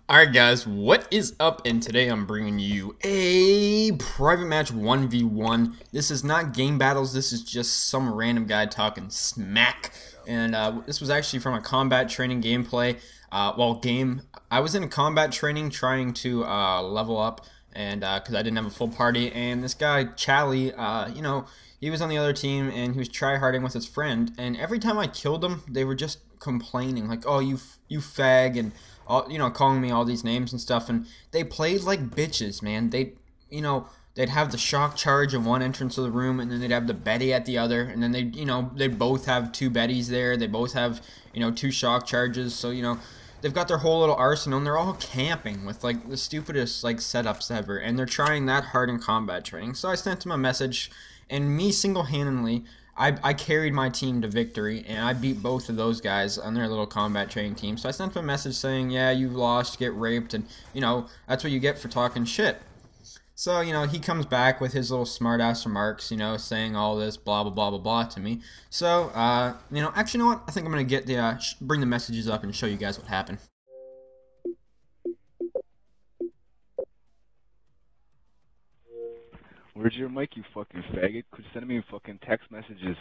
Alright guys, what is up? And today I'm bringing you a private match 1v1. This is not game battles, this is just some random guy talking smack. And this was actually from a combat training gameplay. I was in a combat training trying to level up, and because I didn't have a full party, and this guy, Chally, he was on the other team, and he was tryharding with his friend, and every time I killed him, they were just complaining, like, oh, you fag, and all, calling me all these names and stuff, and they played like bitches, man. They'd have the shock charge in one entrance of the room, and then they'd have the Betty at the other, and then they both have two Bettys there. They both have, two shock charges, so, they've got their whole little arsenal, and they're all camping with, like, the stupidest, like, setups ever, and they're trying that hard in combat training. So I sent them a message, and me single-handedly, I carried my team to victory, and I beat both of those guys on their little combat training team. So I sent them a message saying, yeah, you've lost, get raped, and, that's what you get for talking shit. So, he comes back with his little smart-ass remarks, saying all this blah, blah, blah, blah, blah to me. So, actually, you know what? I think I'm going to get bring the messages up and show you guys what happened. Where's your mic, you fucking faggot? Quit sending me fucking text messages.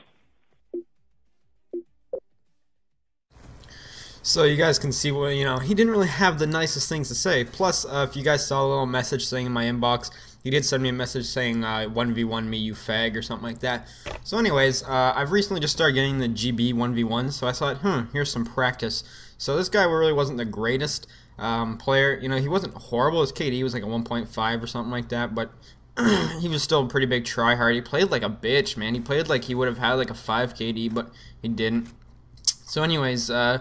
So you guys can see, well, he didn't really have the nicest things to say. Plus, if you guys saw a little message saying in my inbox, he did send me a message saying 1v1 me, you fag, or something like that. So anyways, I've recently just started getting the GB 1v1, so I thought, here's some practice. So this guy really wasn't the greatest player. He wasn't horrible. His KD was like a 1.5 or something like that, but he was still a pretty big tryhard. He played like a bitch, man. He played like he would have had like a 5 KD, but he didn't. So anyways, this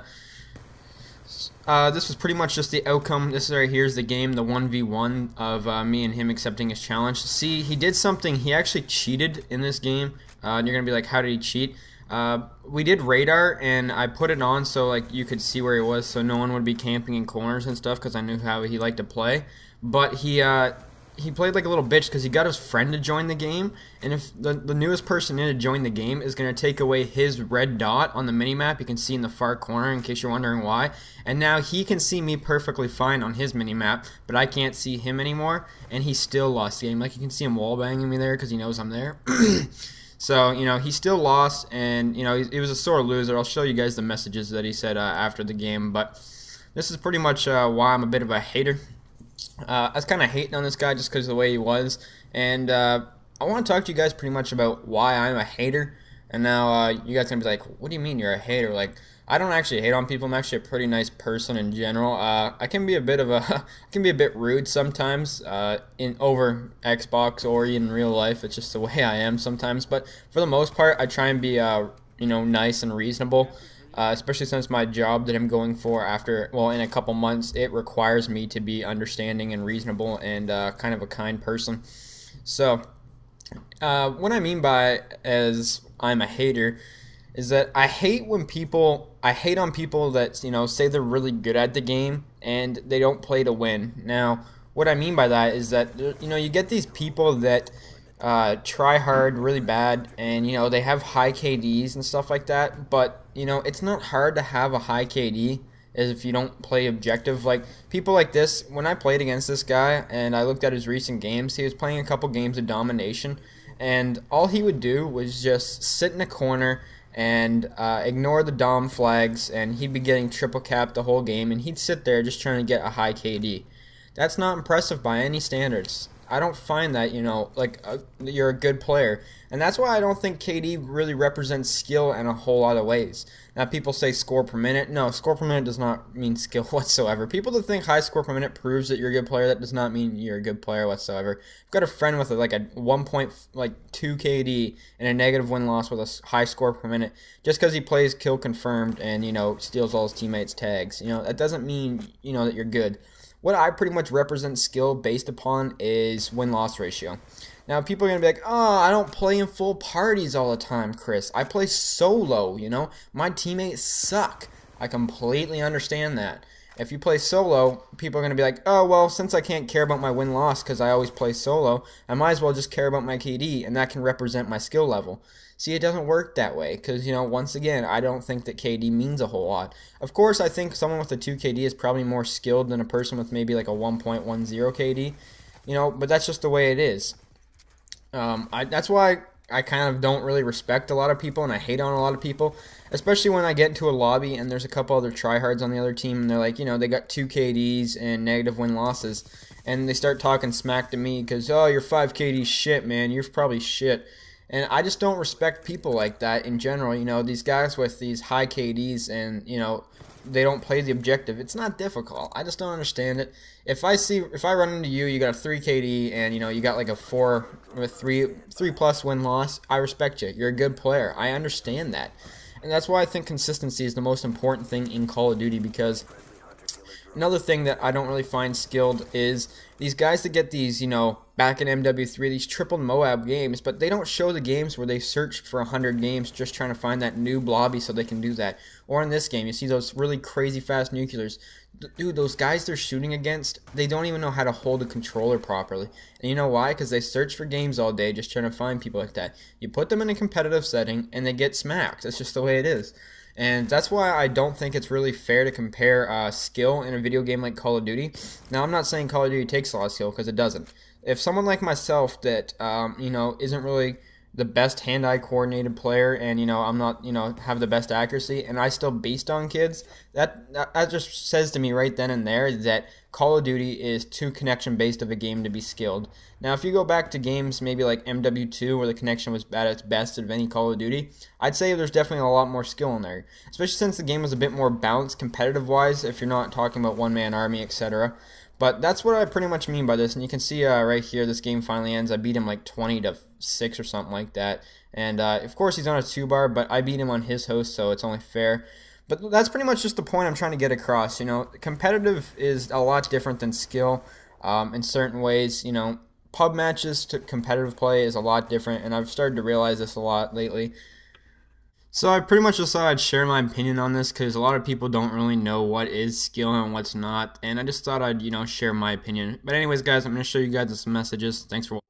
was pretty much just the outcome. This right here is the game, the 1v1 of me and him accepting his challenge. See, he did something. He actually cheated in this game. And you're going to be like, how did he cheat? We did radar, and I put it on so like you could see where he was, so no one would be camping in corners and stuff, because I knew how he liked to play. But he played like a little bitch because he got his friend to join the game, and if the newest person in to join the game is going to take away his red dot on the minimap, you can see in the far corner in case you're wondering why, and now he can see me perfectly fine on his minimap, but I can't see him anymore, and he still lost the game. Like, you can see him wallbanging me there because he knows I'm there. So, he still lost, and, he was a sore loser. I'll show you guys the messages that he said after the game, but this is pretty much why I'm a bit of a hater. I was kind of hating on this guy just because of the way he was, and I want to talk to you guys pretty much about why I'm a hater. And now you guys are going to be like, what do you mean you're a hater? Like, I don't actually hate on people. I'm actually a pretty nice person in general. I can be a bit of a I can be a bit rude sometimes over Xbox or in real life. It's just the way I am sometimes, but for the most part I try and be nice and reasonable. Especially since my job that I'm going for in a couple months, it requires me to be understanding and reasonable and kind of a kind person. So, what I mean by as I'm a hater is that I hate on people that, say they're really good at the game and they don't play to win. Now, what I mean by that is that, you get these people that try hard really bad, and they have high KDs and stuff like that, but it's not hard to have a high KD if you don't play objective. Like, people like this, when I played against this guy and I looked at his recent games, he was playing a couple games of domination, and all he would do was just sit in a corner and ignore the dom flags, and he'd be getting triple capped the whole game, and he'd sit there just trying to get a high KD. That's not impressive by any standards. I don't find that, you're a good player. And that's why I don't think KD really represents skill in a whole lot of ways. Now, people say score per minute. No, score per minute does not mean skill whatsoever. People that think high score per minute proves that you're a good player, that does not mean you're a good player whatsoever. I've got a friend with like a 1.2 KD and a negative win-loss with a high score per minute just because he plays kill confirmed and, steals all his teammates' tags. That doesn't mean, that you're good. What I pretty much represent skill based upon is win-loss ratio. Now, people are going to be like, oh, I don't play in full parties all the time, Chris. I play solo, My teammates suck. I completely understand that. If you play solo, people are going to be like, oh, well, since I can't care about my win-loss because I always play solo, I might as well just care about my KD, and that can represent my skill level. See, it doesn't work that way because, you know, once again, I don't think that KD means a whole lot. Of course, I think someone with a 2 KD is probably more skilled than a person with maybe like a 1.10 KD, you know, but that's just the way it is. That's why I kind of don't really respect a lot of people and I hate on a lot of people, especially when I get into a lobby and there's a couple other tryhards on the other team and they're like, you know, they got 2 KDs and negative win losses, and they start talking smack to me because, oh, you're 5 KD shit, man, you're probably shit. And I just don't respect people like that in general. You know, these guys with these high KDs and, you know, they don't play the objective. It's not difficult. I just don't understand it. If I run into you, you got a 3 KD and, you know, you got like a 4 with 3+ win loss, I respect you. You're a good player. I understand that. And that's why I think consistency is the most important thing in Call of Duty, because another thing that I don't really find skilled is these guys that get these, you know, back in MW3, these triple Moab games, but they don't show the games where they searched for 100 games just trying to find that noob lobby so they can do that. Or in this game, you see those really crazy fast nuclears. Dude, those guys they're shooting against, they don't even know how to hold a controller properly. And you know why? Because they search for games all day just trying to find people like that. You put them in a competitive setting and they get smacked. That's just the way it is. And that's why I don't think it's really fair to compare skill in a video game like Call of Duty. Now, I'm not saying Call of Duty takes a lot of skill, because it doesn't. If someone like myself that, you know, isn't really the best hand-eye coordinated player, and, you know, I'm not, you know, have the best accuracy, and I still beast on kids, that just says to me right then and there that Call of Duty is too connection-based of a game to be skilled. Now, if you go back to games maybe like MW2 where the connection was at its best of any Call of Duty, I'd say there's definitely a lot more skill in there, especially since the game was a bit more balanced competitive-wise if you're not talking about one-man army, etc. But that's what I pretty much mean by this, and you can see right here, this game finally ends. I beat him like 20-6 or something like that, and of course he's on a 2-bar, but I beat him on his host, so it's only fair. But that's pretty much just the point I'm trying to get across. You know, competitive is a lot different than skill in certain ways. You know, pub matches to competitive play is a lot different, and I've started to realize this a lot lately. So I pretty much just thought I'd share my opinion on this because a lot of people don't really know what is skill and what's not, and I just thought I'd, you know, share my opinion. But anyways, guys, I'm going to show you guys some messages. Thanks for watching.